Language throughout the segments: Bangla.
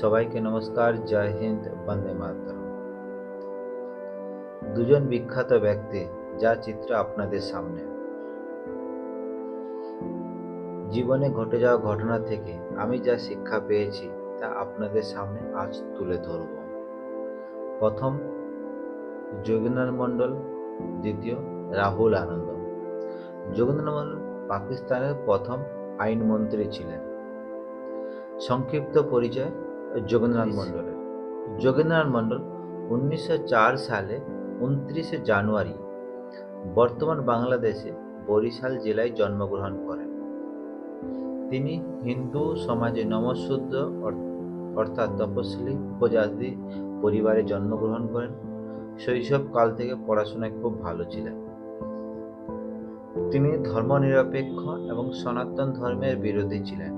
সবাইকে নমস্কার, জয় হিন্দ, বন্দে মাতরম। দুজন বিখ্যাত ব্যক্তি যার চিত্র আপনাদের সামনে। জীবনে ঘটে যাওয়া ঘটনা থেকে আমি যা শিক্ষা পেয়েছি তা আপনাদের সামনে আজ তুলে ধরব। প্রথম যোগেন্দ্রনাথ মণ্ডল, দ্বিতীয় রাহুল আনন্দ। যোগেন্দ্রনাথ মণ্ডল পাকিস্তানের প্রথম আইনমন্ত্রী ছিলেন। সংক্ষিপ্ত পরিচয় যোগেন্দ্রনাথ মণ্ডলের। যোগেন্দ্রনাথ মণ্ডল 1904 সালে 29শে জানুয়ারি বর্তমান বাংলাদেশে বরিশাল জেলায় জন্মগ্রহণ করেন। তিনি হিন্দু সমাজে নমঃশূদ্র অর্থাৎ তপশিলি উপজাতি পরিবারে জন্মগ্রহণ করেন। শৈশবকাল থেকে পড়াশোনায় খুব ভালো ছিলেন। তিনি ধর্মনিরপেক্ষ এবং সনাতন ধর্মের বিরোধী ছিলেন।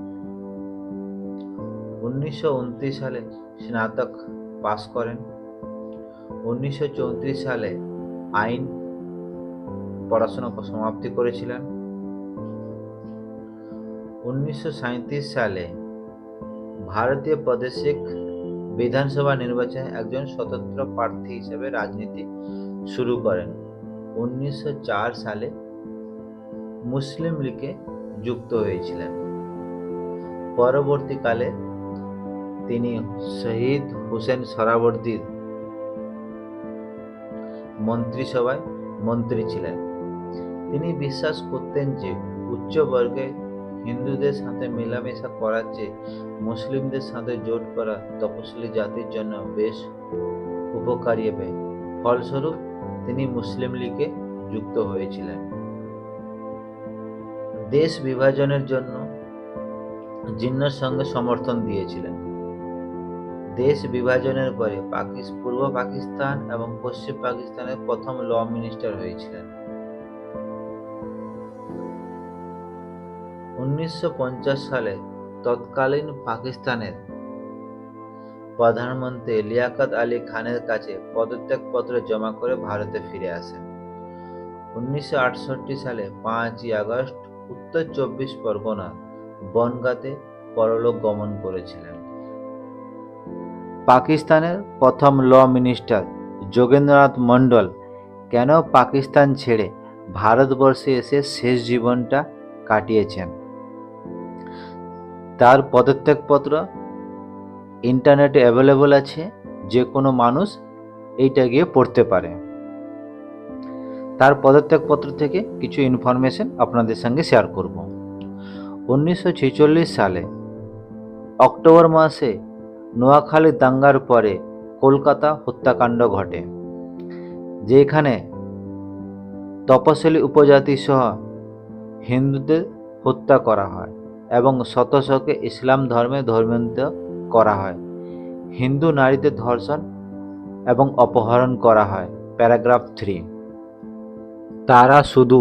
1929 সালে স্নাতক পাশ করেন। 1934 সালে আইন পড়াশোনা সমাপ্তি করেছিলেন। 1937 সালে ভারতীয় প্রাদেশিক বিধানসভা নির্বাচনে একজন স্বতন্ত্র প্রার্থী হিসেবে রাজনীতি শুরু করেন। 1904 সালে মুসলিম লীগে যুক্ত হয়েছিলেন। পরবর্তীকালে তিনি শহীদ হোসেন সোহরাওয়ার্দীর মন্ত্রিসভায় মন্ত্রী ছিলেন। তিনি বিশ্বাস করতেন যে উচ্চবর্গে হিন্দুদের সাথে মেলামেশা করার চেয়ে মুসলিমদের সাথে জোট করা তপশিলি জাতির জন্য বেশ উপকারী হবে। ফলস্বরূপ তিনি মুসলিম লীগে যুক্ত হয়েছিলেন। দেশ বিভাজনের জন্য জিন্নার সঙ্গে সমর্থন দিয়েছিলেন। দেশ বিভাজনের পরে পূর্ব পাকিস্তান এবং পশ্চিম পাকিস্তানের প্রথম ল মিনিস্টার হয়েছিলেন। 1950 সালে তৎকালীন পাকিস্তানের প্রধানমন্ত্রী লিয়াকত আলী খানের কাছে পদত্যাগপত্র জমা করে ভারতে ফিরে আসেন। 1968 সালে 5ই আগস্ট উত্তর 24 পরগনার বনগাঁতে পরলোক গমন করেছিলেন। পাকিস্তানের প্রথম ল মিনিস্টার যোগেন্দ্রনাথ মণ্ডল কেন পাকিস্তান ছেড়ে ভারতবর্ষে এসে শেষ জীবনটা কাটিয়েছেন তার পদত্যাগপত্র ইন্টারনেটে অ্যাভেলেবল আছে, যে কোনো মানুষ এইটা গিয়ে পড়তে পারে। তার পদত্যাগপত্র থেকে কিছু ইনফরমেশন আপনাদের সঙ্গে শেয়ার করব। 1946 সালে অক্টোবর মাসে নোয়াখালী দাঙ্গার পরে কলকাতা হত্যাকাণ্ড ঘটে, যেখানে তপশিলি উপজাতি সহ হিন্দুদের হত্যা করা হয় এবং শত শতকে ইসলাম ধর্মে ধর্মান্তরিত করা হয়। হিন্দু নারীদের ধর্ষণ এবং অপহরণ করা হয়। প্যারাগ্রাফ 3। তারা শুধু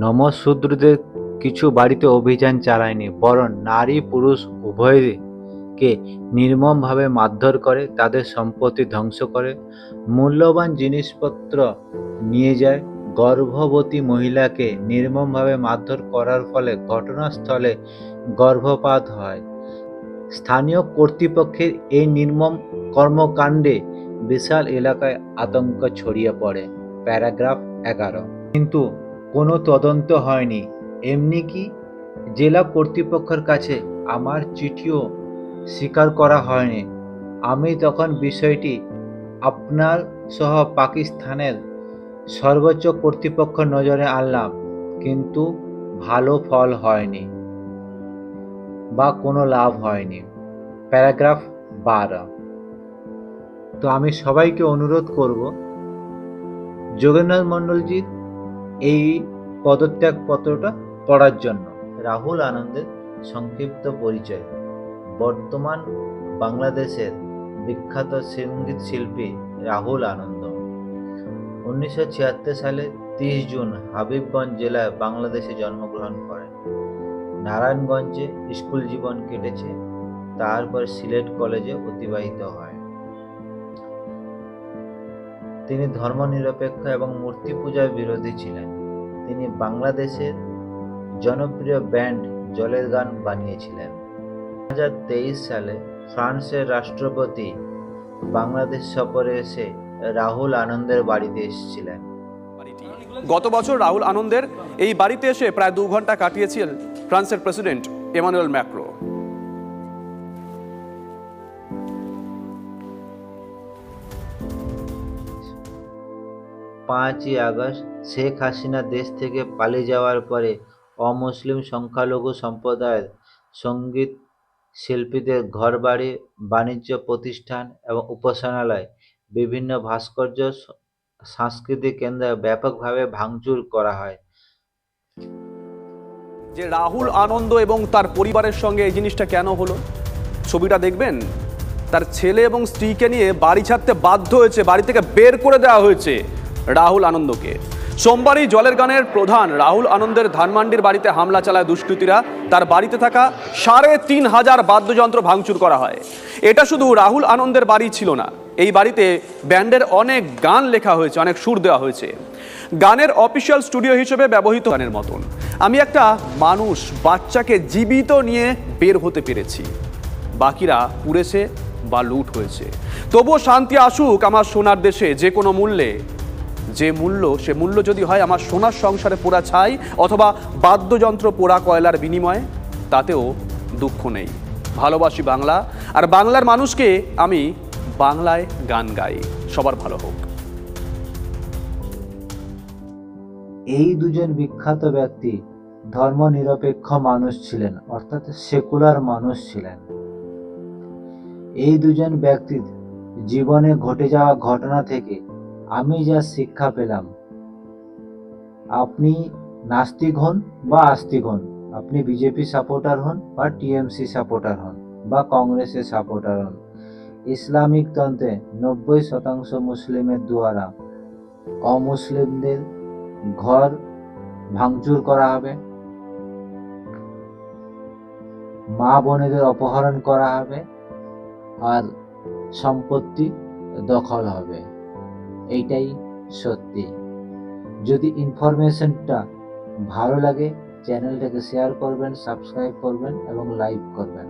নমঃশূদ্রদের কিছু বাড়িতে অভিযান চালায়নি, বরং নারী পুরুষ উভয়কে নির্মমভাবে মারধর করে, তাদের সম্পত্তি ধ্বংস করে, মূল্যবান জিনিসপত্র নিয়ে যায়। গর্ভবতী মহিলাকে নির্মমভাবে মারধর করার ফলে ঘটনাস্থলে গর্ভপাত হয়। স্থানীয় কর্তৃপক্ষের এই নির্মম কর্মকাণ্ডে বিশাল এলাকায় আতঙ্ক ছড়িয়ে পড়ে। প্যারাগ্রাফ 11। কিন্তু কোনো তদন্ত হয়নি। এমনকি জেলা কর্তৃপক্ষের কাছে আমার চিঠিও স্বীকার করা হয়নি। আমি তখন বিষয়টি আপনার সহ পাকিস্তানের সর্বোচ্চ কর্তৃপক্ষ নজরে আনলাম, কিন্তু ভালো ফল হয়নি বা কোনো লাভ হয়নি। প্যারাগ্রাফ 12। তো আমি সবাইকে অনুরোধ করব যোগেন্দ্রনাথ মণ্ডলজির এই পদত্যাগপত্রটা পড়ার জন্য। রাহুল আনন্দের সংক্ষিপ্ত পরিচয়। বর্তমান বাংলাদেশের বিখ্যাত সঙ্গীত শিল্পী রাহুল আনন্দ 1976 সালে 30 জুন হাবিবগঞ্জ জেলায় বাংলাদেশে জন্মগ্রহণ করেন। নারায়ণগঞ্জে স্কুল জীবন কেটেছে, তারপর সিলেট কলেজে অতিবাহিত হয়। তিনি ধর্মনিরপেক্ষ এবং মূর্তি পূজার বিরোধী ছিলেন। তিনি বাংলাদেশের জনপ্রিয় ব্যান্ড জলের গান বানিয়েছিলেন। 2023 সালে ফ্রান্সের রাষ্ট্রপতি বাংলাদেশ সফরে এসে রাহুল আনন্দের বাড়িতে এসেছিলেন। গত বছর রাহুল আনন্দের এই বাড়িতে এসে প্রায় 2 ঘন্টা কাটিয়েছিলেন ফ্রান্সের প্রেসিডেন্ট এমানুয়েল ম্যাক্রো। 5ই আগস্ট শেখ হাসিনা দেশ থেকে পালিয়ে যাওয়ার পরে অমুসলিম সংখ্যালঘু সম্প্রদায়ের সঙ্গীত শিল্পীদের ঘরবাড়ি, বাণিজ্য প্রতিষ্ঠান এবং উপাসনালয়, বিভিন্ন ভাস্কর্য, সাংস্কৃতিক কেন্দ্র ব্যাপকভাবে ভাঙচুর করা হয়। যে রাহুল আনন্দ এবং তার পরিবারের সঙ্গে এই জিনিসটা কেন হলো, ছবিটা দেখবেন। তার ছেলে এবং স্ত্রীকে নিয়ে বাড়ি ছাড়তে বাধ্য হয়েছে, বাড়ি থেকে বের করে দেওয়া হয়েছে রাহুল আনন্দকে। সোমবারই জলের গানের প্রধান রাহুল আনন্দের ধানমান্ডির বাড়িতে হামলা চালায় দুষ্কৃতীরা। তার বাড়িতে থাকা ৩,৫০০ বাদ্যযন্ত্র ভাঙচুর করা হয়। এটা শুধু রাহুল আনন্দের বাড়ি ছিল না, এই বাড়িতে ব্যান্ডের অনেক গান লেখা হয়েছে, অনেক সুর দেওয়া হয়েছে। গানের অফিসিয়াল স্টুডিও হিসেবে ব্যবহৃত গানের মতন। আমি একটা মানুষ, বাচ্চাকে জীবিত নিয়ে বের হতে পেরেছি, বাকিরা পুড়েছে বা লুট হয়েছে। তবুও শান্তি আসুক আমার সোনার দেশে, যে কোনো মূল্যে। যে মূল্য, সে মূল্য যদি হয় আমার সোনার সংসারে পোড়া ছাই অথবা বাদ্যযন্ত্র পোড়া কয়লার বিনিময়ে, তাতেও দুঃখ নেই। ভালোবাসি বাংলা, আর বাংলার মানুষকে আমি বাংলায় গান গাই। সবার ভালো হোক। এই দুজন বিখ্যাত ব্যক্তি ধর্মনিরপেক্ষ মানুষ ছিলেন, অর্থাৎ সেকুলার মানুষ ছিলেন। এই দুজন ব্যক্তির জীবনে ঘটে যাওয়া ঘটনা থেকে আমি যা শিক্ষা পেলাম, আপনি নাস্তিক হন বা আস্তিক হন, আপনি বিজেপি সাপোর্টার হন বা টিএমসি সাপোর্টার হন বা কংগ্রেসের সাপোর্টার হন, ইসলামিক তন্ত্রে 90% মুসলিমের দ্বারা অমুসলিমদের ঘর ভাঙচুর করা হবে, মা বোনেদের অপহরণ করা হবে, আর সম্পত্তি দখল হবে। এইটাই সত্যি। যদি ইনফরমেশনটা ভালো লাগে, চ্যানেলটাকে শেয়ার করবেন, সাবস্ক্রাইব করবেন এবং লাইক করবেন।